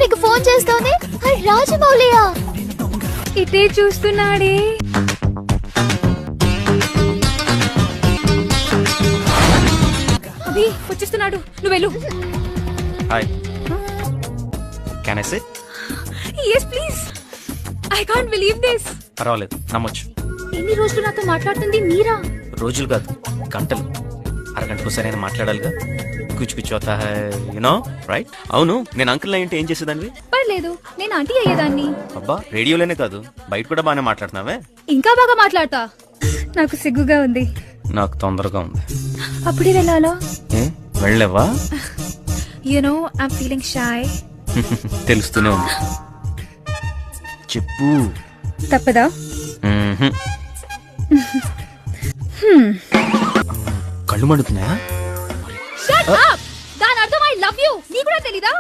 నీకు ఫోన్ చేస్తోంది రాజమౌళియా? ఇటే చూస్తున్నాడే. అభి వచ్చేస్తున్నాడు, నువ్వు వెళ్ళు. Hi, can I SIT? yes please. I can't believe this. పర్వాలేదు, నమ్మొచ్చు. ఎన్ని రోజులు నాతో మాట్లాడుతుంది మీరా? రోజులు కాదు, గంటలు. అరగంటకు సరైన మాట్లాడాలిగా. కుచ్ కుచ్ అవుతా హై, యునో రైట్? అవును, నేను అంకుల్ అయ్యింటే ఏం చేసేదాన్ని? పర్లేదు, నేను ఆంటీ అయ్యేదాన్ని. అబ్బా, రేడియోలోనే కాదు బయట కూడా బాగానే మాట్లాడుతున్నావే. ఇంకా బాగా మాట్లాడతా. నాకు సిగ్గుగా ఉంది. నాకు తొందరగా ఉంది. అప్పుడే వెళ్ళాలా? వెళ్ళవా? You know, I'm feeling shy. తెలుస్తూనే ఉంది. చెప్పు. తప్పదా? కళ్ళు మండుతున్నాయా? Shut up! దాని అర్థం I love you. నీకు కూడా తెలీదా?